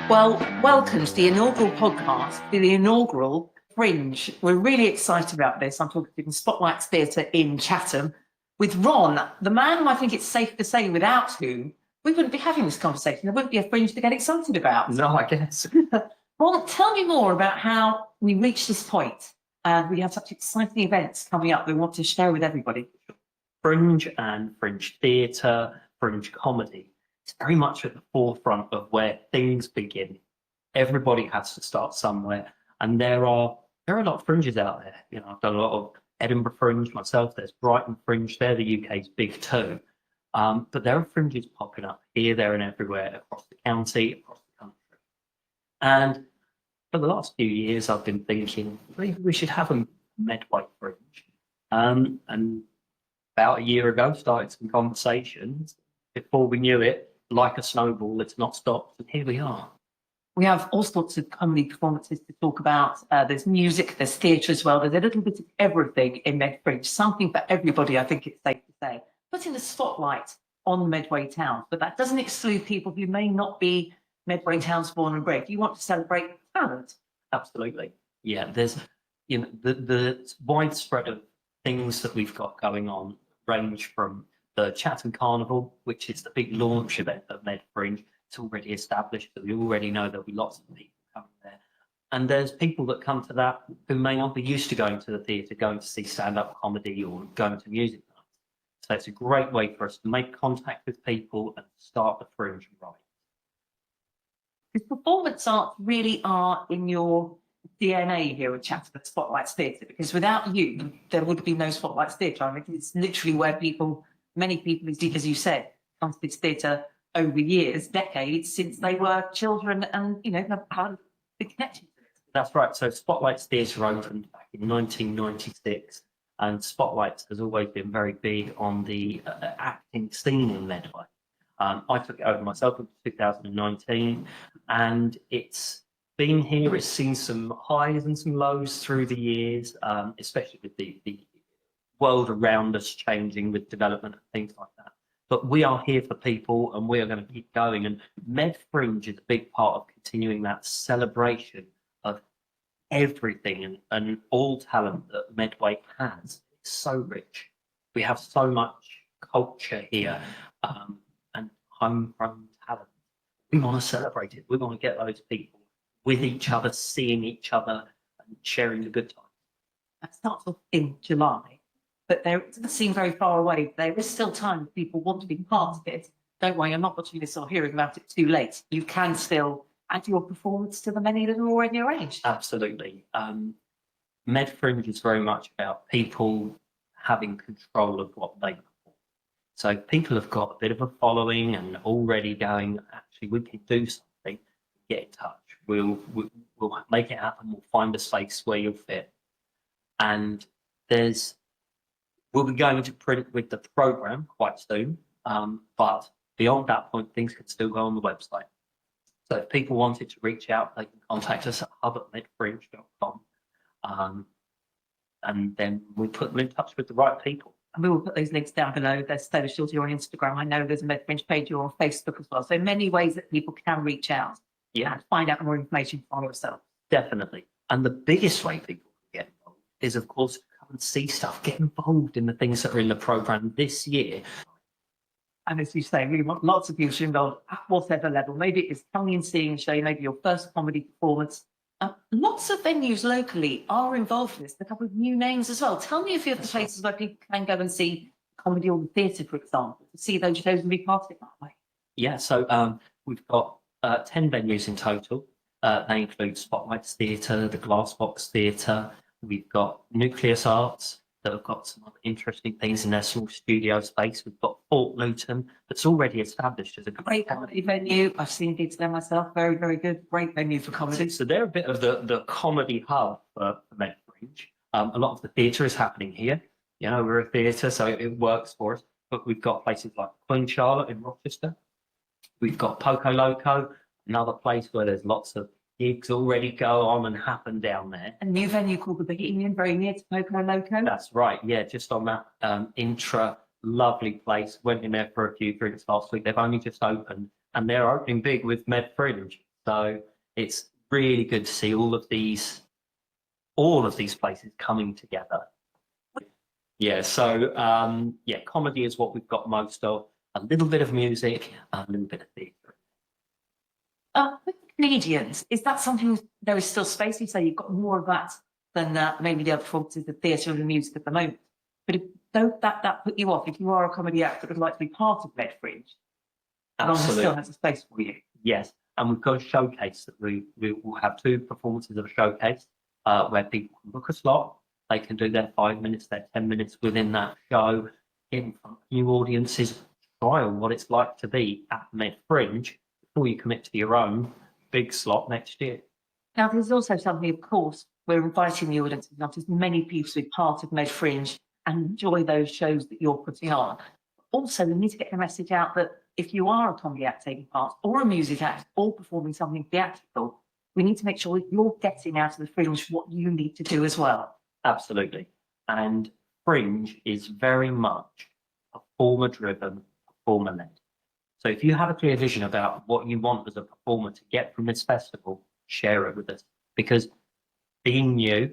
Well, welcome to the inaugural podcast, the inaugural Fringe. We're really excited about this. I'm talking to Spotlight Theatre in Chatham with Ron, the man who I think it's safe to say without whom we wouldn't be having this conversation. There wouldn't be a Fringe to get excited about. No, I guess. Ron, tell me more about how we reached this point and we have such exciting events coming up we want to share with everybody. Fringe and Fringe theatre, Fringe comedy. It's very much at the forefront of where things begin. Everybody has to start somewhere, and there are a lot of fringes out there. You know, I've done a lot of Edinburgh Fringe myself. There's Brighton Fringe. They're the UK's big two, but there are fringes popping up here, there, and everywhere across the county, across the country. And for the last few years, I've been thinking maybe we should have a Medway Fringe, and about a year ago, started some conversations. Before we knew it, like a snowball, it's not stopped, and here we are. We have all sorts of comedy performances to talk about. There's music, there's theatre as well. There's a little bit of everything in MedFringe, something for everybody, I think it's safe to say. Putting the spotlight on Medway Town, but that doesn't exclude people who may not be Medway Town's born and bred. You want to celebrate talent. Absolutely. Yeah, there's, you know, the widespread of things that we've got going on range from the Chatham Carnival, which is the big launch event of MedFringe. It's already established, so we already know there'll be lots of people coming there. And there's people that come to that who may not be used to going to the theatre, going to see stand-up comedy or going to music nights. So it's a great way for us to make contact with people and start the Fringe right. Because performance art really are in your DNA here at Chatham at Spotlight Theatre, because without you, there would be no Spotlight Theatre. I mean, it's literally where many people, as you said, come to this theatre over years, decades, since they were children and, you know, have had a big connection to it. That's right. So Spotlight's Theatre opened back in 1996, and Spotlight has always been very big on the acting scene in Medway. I took it over myself in 2019, and it's been here. It's seen some highs and some lows through the years, especially with the world around us changing with development and things like that. But we are here for people, and we are going to keep going. And MedFringe is a big part of continuing that celebration of everything and all talent that Medway has. It's so rich. We have so much culture here, and homegrown talent. We want to celebrate it. We want to get those people with each other, seeing each other, and sharing the good times. That starts off in July, but it doesn't seem very far away. There is still time if people want to be part of it. Don't worry, I'm not watching this or hearing about it too late. You can still add your performance to the many that are already arranged. Absolutely. MedFringe is very much about people having control of what they perform. So people have got a bit of a following and already going, actually, we can do something. Get in touch. We'll make it happen. We'll find a space where you'll fit. And we'll be going to print with the programme quite soon. But beyond that point, things can still go on the website. So if people wanted to reach out, they can contact us at hub@medfringe.com. And then we'll put them in touch with the right people. And we will put those links down below. There's socials, you're on Instagram. I know there's a MedFringe page, you're on Facebook as well. So many ways that people can reach out and find out more information for yourself. Definitely. And the biggest way people can get involved is, of course, come and see stuff, get involved in the things that are in the programme this year. And as you say, we want lots of people to involved at whatever level. Maybe it's coming and seeing a show, maybe your first comedy performance. Lots of venues locally are involved in this. A couple of new names as well. Tell me a few of the places where people can go and see comedy or the theatre, for example, to see those shows and be part of it that way. Yeah, so we've got 10 venues in total. They include Spotlight's Theatre, the Glassbox Theatre. We've got Nucleus Arts that have got some other interesting things in their small studio space. We've got Fort Luton that's already established as a great comedy venue. I've seen gigs there myself. Very, very good. Great venue for comedy. So they're a bit of the comedy hub for MedFringe. A lot of the theatre is happening here. You know, we're a theatre, so it works for us. But we've got places like Queen Charlotte in Rochester. We've got Poco Loco, another place where there's lots of gigs already go on and happen down there. A new venue called the Bohemian, very near to Poco Loco. That's right, yeah, just on that lovely place. Went in there for a few drinks last week. They've only just opened, and they're opening big with MedFringe. So it's really good to see all of these places coming together. Yeah, so comedy is what we've got most of. A little bit of music, a little bit of theatre. With comedians, is that something there is still space? You say you've got more of that than maybe the other performances, the theatre and the music at the moment. But don't that put you off if you are a comedy actor that would like to be part of MedFringe? London still has a space for you. Yes, and we've got a showcase that we will have 2 performances of a showcase where people can book a slot. They can do their 5 minutes, their 10 minutes within that show, in front of new audiences, trial what it's like to be at MedFringe before you commit to your own big slot next year. Now, there's also something, of course, we're inviting the audience to as many people to be part of MedFringe and enjoy those shows that you're putting on. Also, we need to get the message out that if you are a comedy act taking part, or a music act, or performing something theatrical, we need to make sure that you're getting out of the Fringe what you need to do as well. Absolutely. And Fringe is very much performer-driven, performer-led. So if you have a clear vision about what you want as a performer to get from this festival, share it with us. Because being new,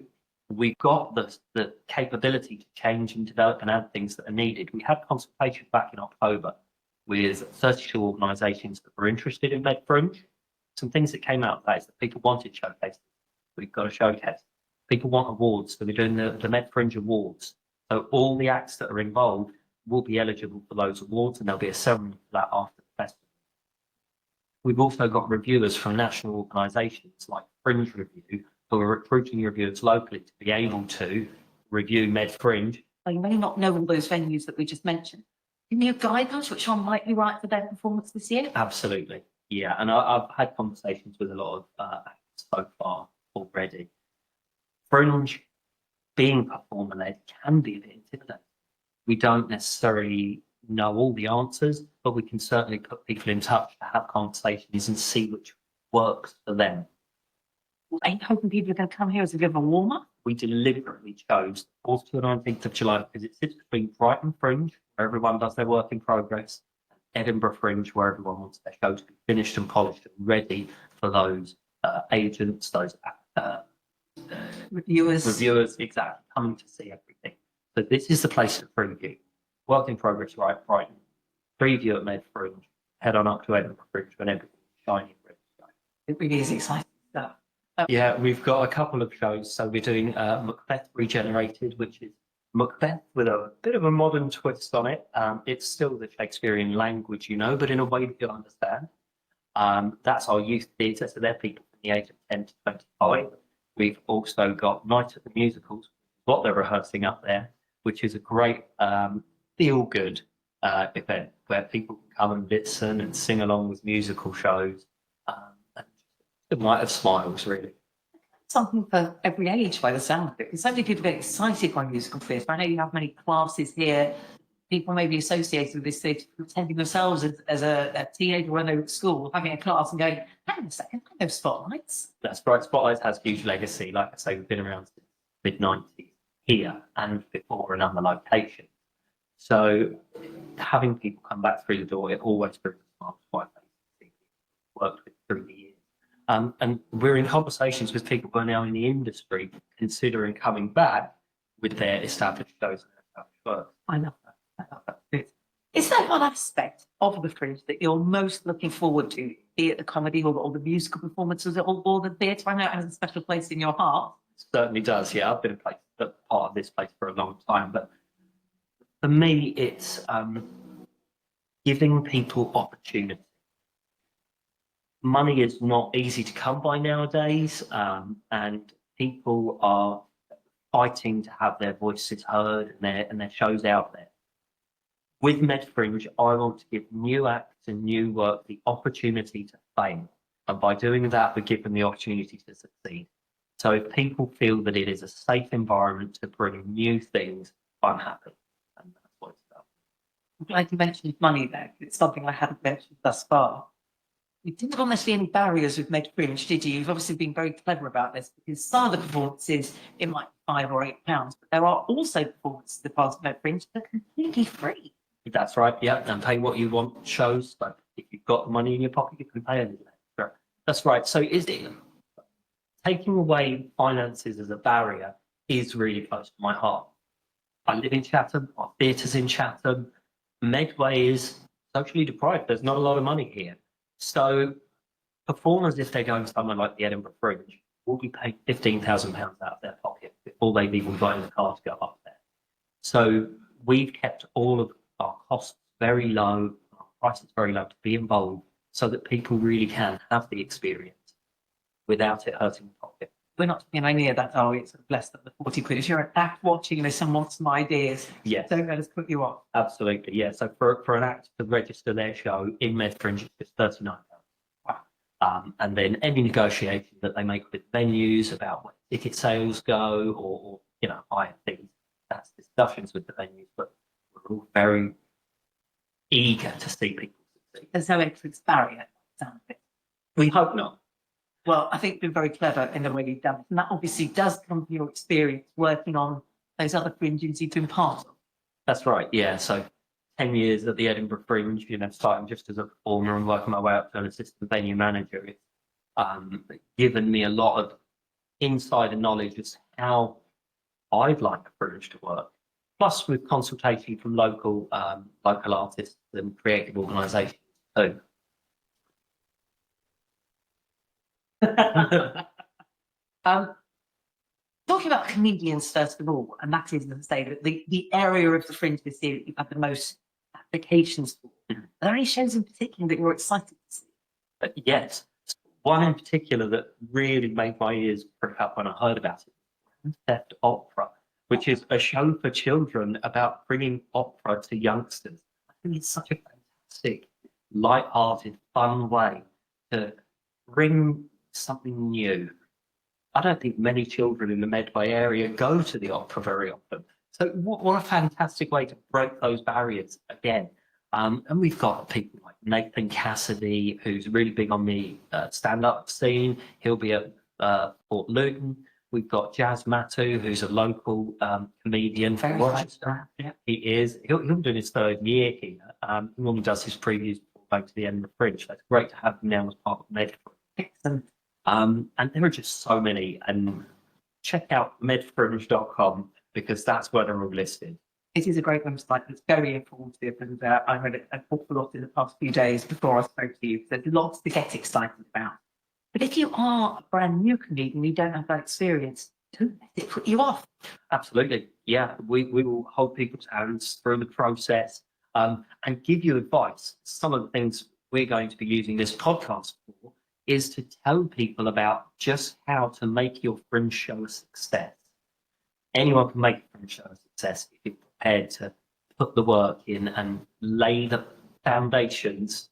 we've got the capability to change and develop and add things that are needed. We had consultation back in October with 32 organisations that were interested in MedFringe. Some things that came out of that is that people wanted showcases. We've got a showcase. People want awards, so we're doing the MedFringe Awards. So all the acts that are involved will be eligible for those awards, and there'll be a ceremony for that after the festival. We've also got reviewers from national organisations like Fringe Review, who are recruiting reviewers locally to be able to review MedFringe. You may not know all those venues that we just mentioned. Can you guide us which one might be right for their performance this year? Absolutely, yeah. And I've had conversations with a lot of actors so far already. Fringe, being performer-led, can be a bit intimidating. We don't necessarily know all the answers, but we can certainly put people in touch to have conversations and see which works for them. Are you hoping people are going to come here as a bit of a warm-up? We deliberately chose the 4th to the 19th of July because it sits between Brighton Fringe, where everyone does their work in progress, and Edinburgh Fringe, where everyone wants their show to be finished and polished and ready for those agents, those reviewers, exactly, coming to see everything. So this is the place to preview. Work in progress, right, Brighton. Preview at MedFringe. Head on up to Edinburgh Fringe when everything's shiny and ready to go. It really is exciting stuff. Yeah, we've got a couple of shows. So we're doing Macbeth Regenerated, which is Macbeth with a bit of a modern twist on it. It's still the Shakespearean language, but in a way that you'll understand. That's our youth theatre, so they're people from the age of 10 to 25. We've also got Night at the Musicals, what they're rehearsing up there, which is a great feel-good event where people can come and listen and sing along with musical shows. And a night of smiles, really. Something for every age by the sound of it. Because so many people get excited by musical theatre. I know you have many classes here. People may be associated with this theatre, attending themselves as a teenager when they were at school, having a class and going, hang on a second, I know Spotlights. That's right. Spotlights has huge legacy. Like I say, we've been around since the mid-90s here and before in other locations. So having people come back through the door, it always brings a smile to my face. Worked with through the years. And we're in conversations with people who are now in the industry considering coming back with their established shows and established work. I love that. Is there one aspect of the Fringe that you're most looking forward to, be it the comedy or the musical performances or the theatre? I know it has a special place in your heart. It certainly does, yeah. I've been a part of this place for a long time, but for me, it's giving people opportunity. Money is not easy to come by nowadays, and people are fighting to have their voices heard and their shows out there. With MedFringe, I want to give new acts and new work the opportunity to fail. And by doing that, we give them the opportunity to succeed. So if people feel that it is a safe environment to bring new things, I'm happy. And that's what it's about. I'm glad you mentioned money there. It's something I haven't mentioned thus far. You didn't almost see any barriers with MedFringe, did you? You've obviously been very clever about this because some of the performances, it might be £5 or £8, but there are also performances that pass MedFringe that are completely free. That's right, yeah, and pay what you want shows. But if you've got money in your pocket, you can pay a little extra. That's right. So is it taking away finances as a barrier is really close to my heart. I live in Chatham, our theatre's in Chatham. Medway is socially deprived. There's not a lot of money here. So performers, if they're going somewhere like the Edinburgh Fringe, will be paid £15,000 out of their pocket before they've even got in the car to go up there. So we've kept all of our costs very low, our prices very low to be involved, so that people really can have the experience without it hurting the pocket. We're not being any of that, are we? It's less than the 40 quid. If you're an act watching and someone wants some ideas, Yes, don't let us put you off. absolutely. Yeah. So for an act to register their show in MedFringe, it's just £39. And then any negotiation that they make with venues about where ticket sales go, or higher fees, that's discussions with the venues. But we're all very eager to see people succeed. There's no entrance barrier. Sound of it. We hope not. Well, I think you've been very clever in the way you've done it. And that obviously does come from your experience working on those other fringes you've been part of. That's right. Yeah. So 10 years at the Edinburgh Fringe, starting just as a performer and working my way up to an assistant venue manager. It's given me a lot of insider knowledge as to how I'd like a fringe to work. Plus, with consultation from local artists and creative organisations too. Talking about comedians first of all, and that is, as I say, that the area of the fringe this year that you've had the most applications for. Are there any shows in particular that you're excited to see? Yes. One in particular that really made my ears prick up when I heard about it, Theft Opera, which is a show for children about bringing opera to youngsters. I think it's such a fantastic, light-hearted, fun way to bring something new. I don't think many children in the Medway area go to the opera very often. So what a fantastic way to break those barriers again. And we've got people like Nathan Cassidy, who's really big on the stand-up scene. He'll be at Fort Luton. We've got Jazz Matu, who's a local comedian from Rochester. Yeah, he is. He'll be doing his third year here. He normally does his previews before going to the Edinburgh Fringe. So it's great to have him now as part of MedFringe. And there are just so many. And check out medfringe.com because that's where they're all listed. It is a great website that's very informative, and I read it an awful lot in the past few days before I spoke to you. There's lots to get excited about. But if you are a brand new comedian, you don't have that experience, don't let it put you off. Absolutely. Yeah, we will hold people's hands through the process and give you advice. Some of the things we're going to be using this podcast for is to tell people about just how to make your fringe show a success. Anyone can make a fringe show a success if you're prepared to put the work in and lay the foundations.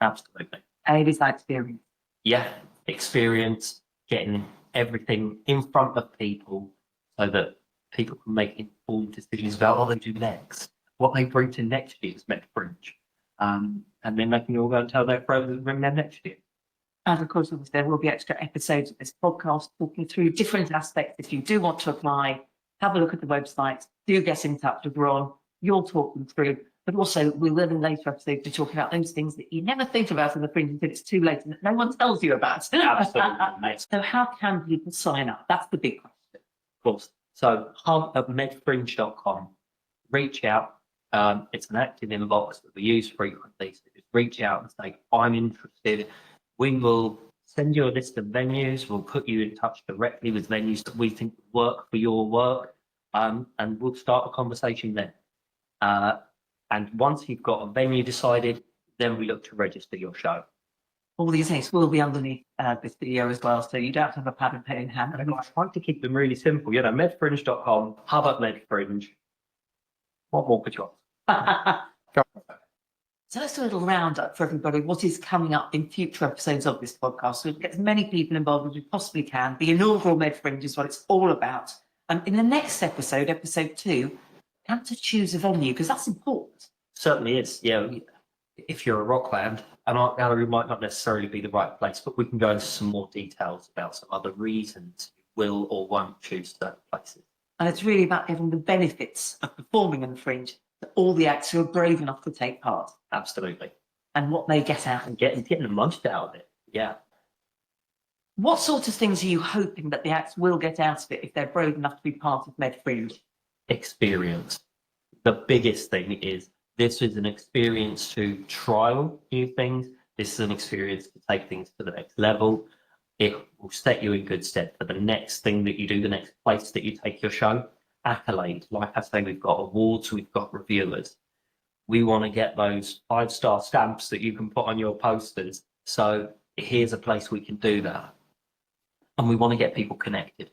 Absolutely. And it is that experience. Yeah, experience, getting everything in front of people so that people can make informed decisions about what they do next, what they bring to next year's MedFringe. And then they can all go and tell their friends and bring them next year. And of course, there will be extra episodes of this podcast talking through different aspects. If you do want to apply, have a look at the website, do get in touch with Ron, you'll talk them through. But also, we will in later episodes be talking about those things that you never think about in the fringe until it's too late and that no one tells you about. Absolutely. So how can people sign up? That's the big question. Of course. So hub at medfringe.com. Reach out. It's an active inbox that we use frequently. So just reach out and say, I'm interested. We will send you a list of venues. We'll put you in touch directly with venues that we think work for your work. And we'll start a conversation there. And once you've got a venue decided, then we look to register your show. All these links will be underneath this video as well, so you don't have to have a pad and pen in hand. And I try to keep them really simple. Medfringe.com, hub at MedFringe. What more could you ask? So let's do a little roundup for everybody. What is coming up in future episodes of this podcast? So we can get as many people involved as we possibly can. The inaugural MedFringe is what it's all about. And in the next episode, episode 2, how to choose a venue, because that's important. Certainly is. Yeah. If you're a rock band, an art gallery might not necessarily be the right place, but we can go into some more details about some other reasons you will or won't choose certain places. And it's really about giving the benefits of performing on the Fringe to all the acts who are brave enough to take part. Absolutely. And what they get out. And getting the most out of it. Yeah. What sort of things are you hoping that the acts will get out of it if they're brave enough to be part of MedFringe? Experience. The biggest thing is this is an experience to trial new things. This is an experience to take things to the next level. It will set you in good stead for the next thing that you do, the next place that you take your show. Accolades. Like I say, we've got awards, we've got reviewers. We want to get those 5-star stamps that you can put on your posters. So here's a place we can do that. And we want to get people connected.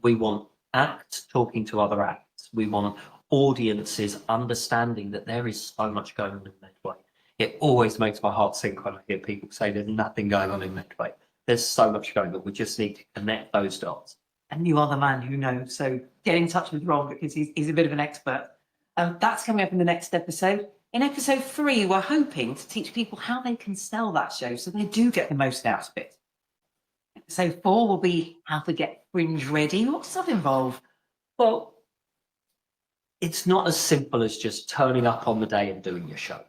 We want acts talking to other acts. We want audiences understanding that there is so much going on in Medway. It always makes my heart sink when I hear people say there's nothing going on in Medway. There's so much going on. We just need to connect those dots. And you are the man who knows. So get in touch with Ron because he's a bit of an expert. That's coming up in the next episode. In episode 3, we're hoping to teach people how they can sell that show so they do get the most out of it. Episode 4 will be how to get Fringe ready. What's that involve? Well, it's not as simple as just turning up on the day and doing your show.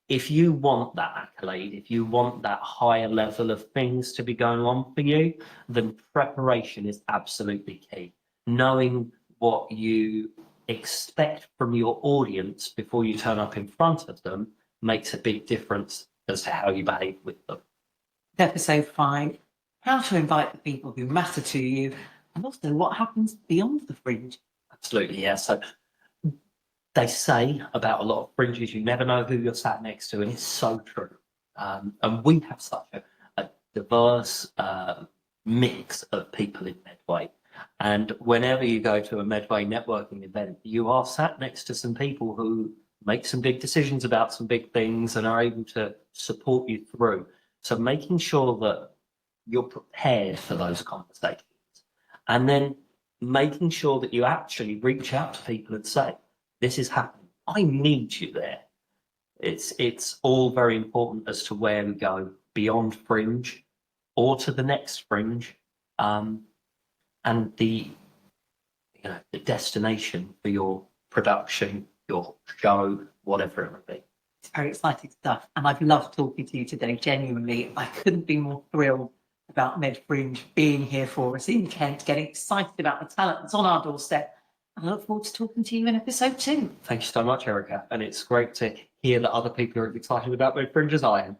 If you want that accolade, if you want that higher level of things to be going on for you, then preparation is absolutely key. Knowing what you expect from your audience before you turn up in front of them makes a big difference as to how you behave with them. Episode 5, how to invite the people who matter to you, and also what happens beyond the Fringe. Absolutely, yeah. So they say about a lot of fringes, you never know who you're sat next to, and it's so true. And we have such a diverse mix of people in Medway. And whenever you go to a Medway networking event, you are sat next to some people who make some big decisions about some big things and are able to support you through. So making sure that you're prepared for those conversations, and then making sure that you actually reach out to people and say, this is happening. I need you there. It's all very important as to where we go beyond Fringe or to the next Fringe, and the destination for your production, your show, whatever it may be. It's very exciting stuff. And I've loved talking to you today. Genuinely, I couldn't be more thrilled about MedFringe being here for us in Kent, getting excited about the talent that's on our doorstep. I look forward to talking to you in episode 2. Thank you so much, Erica. And it's great to hear that other people are as excited about MedFringe as I am.